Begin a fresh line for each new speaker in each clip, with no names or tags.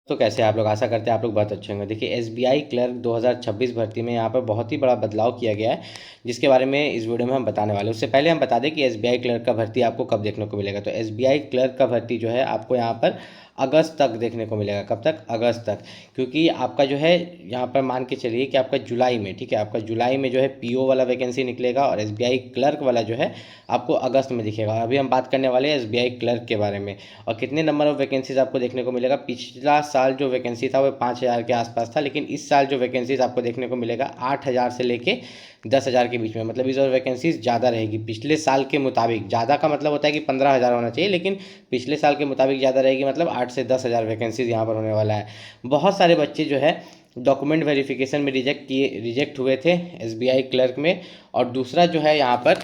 तो कैसे आप लोग, आशा करते हैं आप लोग बहुत अच्छे होंगे। देखिए एसबीआई क्लर्क 2026 भर्ती में यहाँ पर बहुत ही बड़ा बदलाव किया गया है, जिसके बारे में इस वीडियो में हम बताने वाले हैं। उससे पहले हम बता दें कि एसबीआई क्लर्क का भर्ती आपको कब देखने को मिलेगा। तो एसबीआई क्लर्क का भर्ती जो है आपको यहाँ पर अगस्त तक देखने को मिलेगा। कब तक? अगस्त तक। क्योंकि आपका जो है यहाँ पर मान के चलिए कि आपका जुलाई में, ठीक है, आपका जुलाई में जो है पीओ वाला वैकेंसी निकलेगा और एसबीआई क्लर्क वाला जो है आपको अगस्त में दिखेगा। अभी हम बात करने वाले हैं एसबीआई क्लर्क के बारे में। और कितने नंबर ऑफ वैकेंसीज आपको देखने को मिलेगा? पिछला साल जो वैकेंसी था वो 5,000 के आसपास था, लेकिन इस साल जो वैकेंसीज आपको देखने को मिलेगा 8,000 से लेके 10,000 के बीच में। मतलब इस बार वैकेंसीज ज़्यादा रहेगी पिछले साल के मुताबिक। ज़्यादा का मतलब होता है कि 15,000 होना चाहिए, लेकिन पिछले साल के मुताबिक ज़्यादा रहेगी, मतलब 8 से 10,000 वैकेंसीज यहाँ पर होने वाला है। बहुत सारे बच्चे जो है डॉक्यूमेंट वेरिफिकेशन में रिजेक्ट हुए थे एसबीआई क्लर्क में। और दूसरा जो है यहाँ पर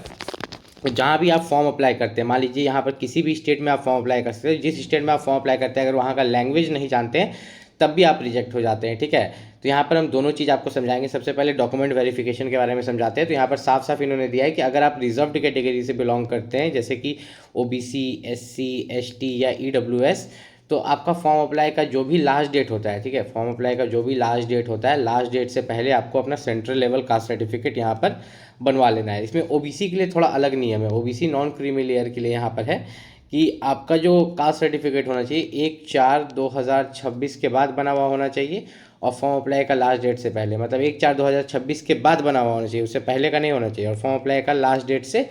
जहाँ भी आप फॉर्म अप्लाई करते हैं, मान लीजिए यहाँ पर किसी भी स्टेट में आप फॉर्म अप्लाई कर सकते हैं, जिस स्टेट में आप फॉर्म अप्लाई करते हैं अगर वहाँ का लैंग्वेज नहीं जानते हैं तब भी आप रिजेक्ट हो जाते हैं, ठीक है। तो यहाँ पर हम दोनों चीज़ आपको समझाएंगे। सबसे पहले डॉक्यूमेंट वेरिफिकेशन के बारे में समझाते हैं। तो यहाँ पर साफ साफ इन्होंने दिया है कि अगर आप रिजर्व्ड कैटेगरी से बिलोंग करते हैं, जैसे कि ओबीसी, एससी, एसटी या ईडब्ल्यूएस, तो आपका फॉर्म अप्लाई का जो भी लास्ट डेट होता है, ठीक है, फॉर्म अप्लाई का जो भी लास्ट डेट होता है, लास्ट डेट से पहले आपको अपना सेंट्रल लेवल कास्ट सर्टिफिकेट यहाँ पर बनवा लेना है। इसमें ओबीसी के लिए थोड़ा अलग नियम है। ओबीसी नॉन क्रीमी लेयर के लिए यहाँ पर है कि आपका जो कास्ट सर्टिफिकेट होना चाहिए 1/4/2026 के बाद बना हुआ होना चाहिए, और फॉर्म अप्लाई का लास्ट डेट से पहले, मतलब 1/4/2026 के बाद बना हुआ होना चाहिए, उससे पहले का नहीं होना चाहिए, और फॉर्म अप्लाई का लास्ट डेट से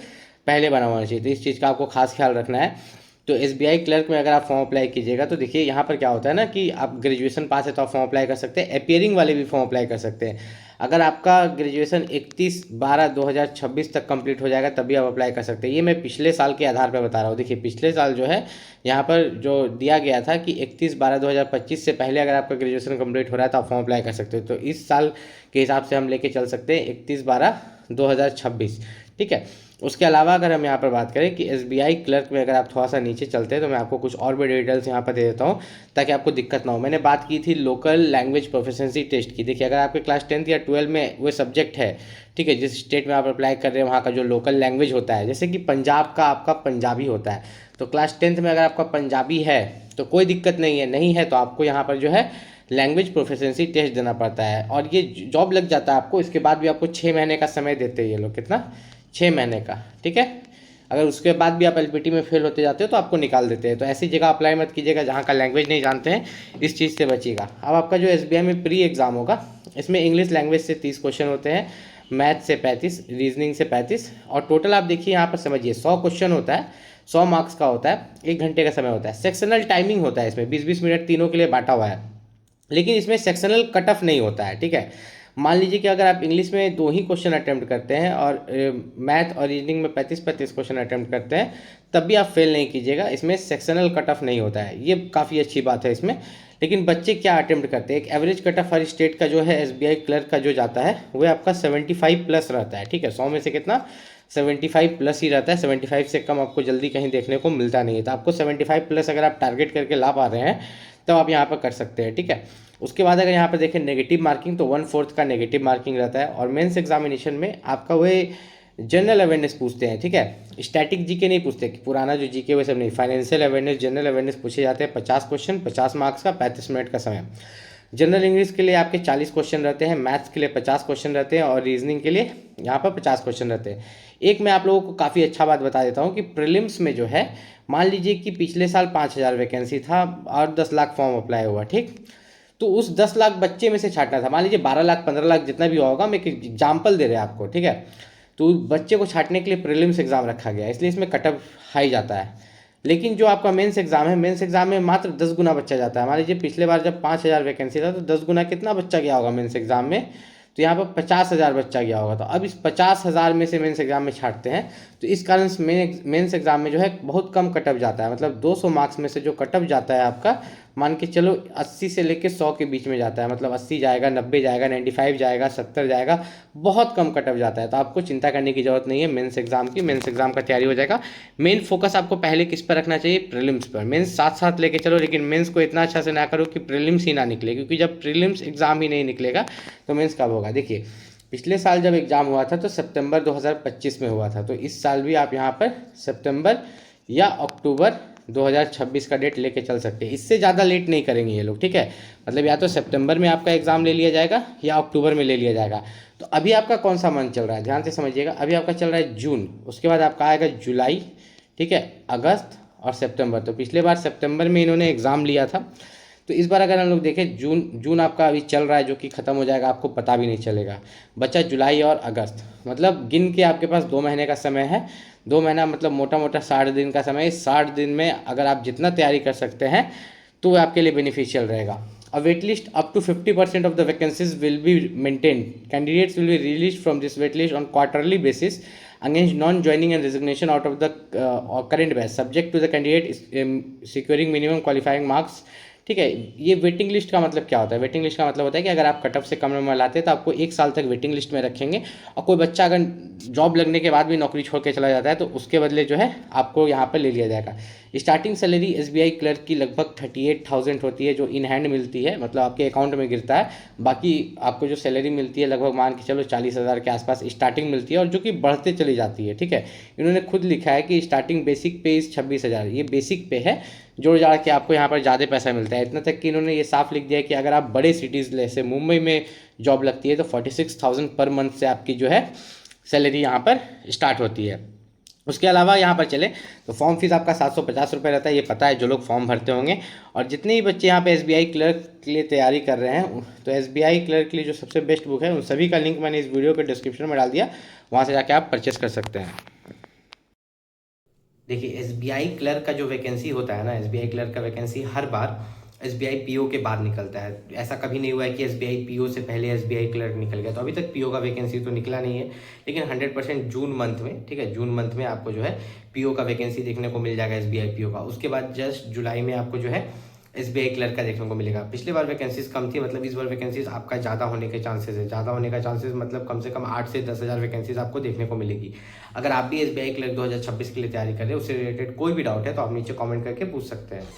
पहले बना हुआ होना चाहिए। तो इस चीज़ का आपको खास ख्याल रखना है। तो एसबीआई क्लर्क में अगर आप फॉर्म अप्लाई कीजिएगा तो देखिए यहाँ पर क्या होता है ना कि आप ग्रेजुएशन पास है तो आप फॉर्म अप्लाई कर सकते हैं, अपियरिंग वाले भी फॉर्म अप्लाई कर सकते हैं। अगर आपका ग्रेजुएशन 31/12/2026 तक कंप्लीट हो जाएगा तभी आप अप्लाई कर सकते हैं। ये मैं पिछले साल के आधार पर बता रहा हूँ। देखिए पिछले साल जो है यहाँ पर जो दिया गया था कि 31/12/2025 से पहले अगर आपका ग्रेजुएशन कंप्लीट हो रहा है तो आप फॉर्म अप्लाई कर सकते हो। तो इस साल के हिसाब से हम लेके चल सकते हैं 31/12/2026, ठीक है। उसके अलावा अगर हम यहाँ पर बात करें कि एसबीआई क्लर्क में अगर आप थोड़ा सा नीचे चलते हैं तो मैं आपको कुछ और भी डिटेल्स यहाँ पर दे देता हूँ ताकि आपको दिक्कत ना हो। मैंने बात की थी लोकल लैंग्वेज प्रोफिशिएंसी टेस्ट की। देखिए अगर आपके क्लास 10th या 12 में वो सब्जेक्ट है, ठीक है, जिस स्टेट में आप अप्लाई कर रहे हैं वहाँ का जो लोकल लैंग्वेज होता है, जैसे कि पंजाब का आपका पंजाबी होता है, तो क्लास 10th में अगर आपका पंजाबी है तो कोई दिक्कत नहीं है। नहीं है तो आपको यहाँ पर जो है लैंग्वेज प्रोफिशिएंसी टेस्ट देना पड़ता है, और ये जॉब लग जाता है आपको। इसके बाद भी आपको 6 महीने का समय देते हैं ये लोग। कितना? 6 महीने का, ठीक है। अगर उसके बाद भी आप एलपीटी में फेल होते जाते हो तो आपको निकाल देते हैं। तो ऐसी जगह अप्लाई मत कीजिएगा जहाँ का लैंग्वेज नहीं जानते हैं, इस चीज़ से बचिएगा। अब आपका जो एसबीआई में प्री एग्ज़ाम होगा, इसमें इंग्लिश लैंग्वेज से 30 क्वेश्चन होते हैं, मैथ से 35, रीजनिंग से 35, और टोटल आप देखिए यहाँ पर समझिए 100 क्वेश्चन होता है, 100 मार्क्स का होता है, 1 घंटे का समय होता है। सेक्शनल टाइमिंग होता है इसमें, 20-20 मिनट तीनों के लिए बांटा हुआ है, लेकिन इसमें सेक्शनल कट ऑफ नहीं होता है, ठीक है। मान लीजिए कि अगर आप इंग्लिश में 2 ही क्वेश्चन अटेम्प्ट करते हैं और मैथ और रीजनिंग में 35-35 क्वेश्चन अटेम्प्ट करते हैं तब भी आप फेल नहीं कीजिएगा। इसमें सेक्शनल कट ऑफ नहीं होता है, ये काफ़ी अच्छी बात है इसमें। लेकिन बच्चे क्या अटेम्प्ट करते हैं, एक average cut of her state का जो है एसबीआई क्लर्क का जो जाता है वो आपका 75 प्लस रहता है, ठीक है। 100 में से कितना? 75 प्लस ही रहता है। 75 से कम आपको जल्दी कहीं देखने को मिलता नहीं है। तो आपको 75 प्लस अगर आप टारगेट करके ला पा रहे हैं तो आप यहाँ पर कर सकते हैं, ठीक है। उसके बाद अगर यहाँ पर देखें नेगेटिव मार्किंग, तो 1/4 का नेगेटिव मार्किंग रहता है। और मेंस एग्जामिनेशन में आपका वो जनरल अवेयरनेस पूछते हैं, ठीक है। स्टैटिक जीके नहीं पूछते कि पुराना जो जीके वो सब नहीं, फाइनेंशियल अवेयरनेस, जनरल अवेयरनेस पूछे जाते हैं। 50 क्वेश्चन, 50 मार्क्स का, 35 मिनट का समय। जनरल इंग्लिश के लिए आपके 40 क्वेश्चन रहते हैं, मैथ्स के लिए 50 क्वेश्चन रहते हैं, और रीजनिंग के लिए यहाँ पर 50 क्वेश्चन रहते हैं। एक मैं आप लोगों को काफ़ी अच्छा बात बता देता हूँ कि प्रीलिम्स में जो है, मान लीजिए कि पिछले साल 5,000 वैकेंसी था और 10 लाख फॉर्म अप्लाई हुआ, ठीक। तो उस 10 लाख बच्चे में से छांटना था। मान लीजिए 12 लाख 15 लाख जितना भी होगा, मैं एक एग्जाम्पल दे रहे हैं आपको, ठीक है। तो बच्चे को छांटने के लिए प्रीलिम्स एग्जाम रखा गया, इसलिए इसमें कटअप हाई जाता है। लेकिन जो आपका मेंस एग्जाम है, मेंस एग्जाम में मात्र 10 गुना बच्चा जाता है। मान लीजिए पिछले बार जब 5,000 वैकेंसी था तो 10 गुना कितना बच्चा गया होगा मेंस एग्जाम में? तो यहाँ पर 50,000 बच्चा गया होगा। तो अब इस 50,000 में से मेंस एग्जाम में छांटते हैं, तो इस कारण से मेंस एग्जाम में जो है बहुत कम कटअप जाता है। मतलब 200 मार्क्स में से जो कटअप जाता है आपका, मान के चलो 80 से लेकर 100 के बीच में जाता है। मतलब 80 जाएगा, 90 जाएगा, 95 जाएगा, 70 जाएगा, बहुत कम कटअप जाता है। तो आपको चिंता करने की जरूरत नहीं है मेंस एग्जाम की। मेंस एग्जाम का तैयारी हो जाएगा। मेन फोकस आपको पहले किस पर रखना चाहिए? प्रीलिम्स पर। मेंस साथ साथ लेके चलो, लेकिन मेंस को इतना अच्छा से ना करो कि प्रीलिम्स ही ना निकले, क्योंकि जब प्रीलिम्स एग्जाम ही नहीं निकलेगा तो मेंस कब होगा? देखिए पिछले साल जब एग्जाम हुआ था तो सितंबर 2025 में हुआ था। तो इस साल भी आप यहाँ पर सितंबर या अक्टूबर 2026 का डेट लेके चल सकते हैं। इससे ज़्यादा लेट नहीं करेंगे ये लोग, ठीक है। मतलब या तो सितंबर में आपका एग्ज़ाम ले लिया जाएगा या अक्टूबर में ले लिया जाएगा। तो अभी आपका कौन सा मंथ चल रहा है, ध्यान से समझिएगा। अभी आपका चल रहा है जून, उसके बाद आपका आएगा जुलाई, ठीक है, अगस्त और सितंबर। तो पिछले बार सितंबर में इन्होंने एग्ज़ाम लिया था, तो इस बार अगर हम लोग देखें जून आपका अभी चल रहा है, जो कि ख़त्म हो जाएगा, आपको पता भी नहीं चलेगा। बचा जुलाई और अगस्त, मतलब गिन के आपके पास 2 महीने का समय है। 2 महीना मतलब मोटा मोटा 60 दिन का समय है। इस 60 दिन में अगर आप जितना तैयारी कर सकते हैं तो वो आपके लिए बेनिफिशियल रहेगा। A wait list up to 50% of the vacancies will be maintained. Candidates will be released from this wait list on quarterly basis against non-joining and resignation out of the current batch, subject to the candidate securing minimum qualifying marks। ठीक है, ये waiting list का मतलब क्या होता है? Waiting list का मतलब होता है कि अगर आप कट ऑफ से कम नंबर लाते हैं तो आपको 1 साल तक वेटिंग लिस्ट में रखेंगे, और कोई बच्चा अगर जॉब लगने के बाद भी नौकरी छोड़ के चला जाता है तो उसके बदले जो है आपको यहाँ पर ले लिया जाएगा। स्टार्टिंग सैलरी एसबीआई क्लर्क की लगभग 38,000 होती है, जो इन हैंड मिलती है, मतलब आपके अकाउंट में गिरता है। बाकी आपको जो सैलरी मिलती है लगभग मान के चलो 40,000 के आसपास स्टार्टिंग मिलती है, और जो कि बढ़ते चली जाती है, ठीक है। इन्होंने खुद लिखा है कि स्टार्टिंग बेसिक पे इस 26,000, ये बेसिक पे है, जोड़ जाड़ के आपको यहाँ पर ज़्यादा पैसा मिलता है। इतना तक कि इन्होंने ये साफ लिख दिया है कि अगर आप बड़े सिटीज़ जैसे मुंबई में जॉब लगती है तो 46,000 पर मंथ से आपकी जो है सैलरी यहाँ पर स्टार्ट होती है। उसके अलावा यहाँ पर चले तो फॉर्म फीस आपका 750 रुपये रहता है, ये पता है जो लोग फॉर्म भरते होंगे। और जितने ही बच्चे यहाँ पे एसबीआई क्लर्क के लिए तैयारी कर रहे हैं, तो एसबीआई क्लर्क के लिए जो सबसे बेस्ट बुक है उन सभी का लिंक मैंने इस वीडियो के डिस्क्रिप्शन में डाल दिया, वहाँ से जाके आप परचेस कर सकते हैं। देखिए, एसबीआई क्लर्क का जो वैकेंसी होता है ना, एसबीआई क्लर्क का वैकेंसी हर बार एसबीआई पीओ के बाद निकलता है। ऐसा कभी नहीं हुआ है कि एसबीआई पीओ से पहले एसबीआई क्लर्क निकल गया। तो अभी तक पीओ का वैकेंसी तो निकला नहीं है, लेकिन 100% जून मंथ में, ठीक है, जून मंथ में आपको जो है पीओ का वैकेंसी देखने को मिल जाएगा, एसबीआई पीओ का। उसके बाद जस्ट जुलाई में आपको जो है एसबीआई क्लर्क का देखने को मिलेगा। पिछले बार वैकेंसीज कम थी, मतलब इस बार वैकेंसीज आपका ज़्यादा होने के चांसेस है। ज़्यादा होने का चांसेस मतलब कम से कम 8 से 10,000 वैकेंसीज आपको देखने को मिलेगी। अगर आप भी एसबीआई क्लर्क 2026 के लिए तैयारी कर रहे हैं, उससे रिलेटेड कोई भी डाउट है तो आप नीचे कमेंट करके पूछ सकते हैं।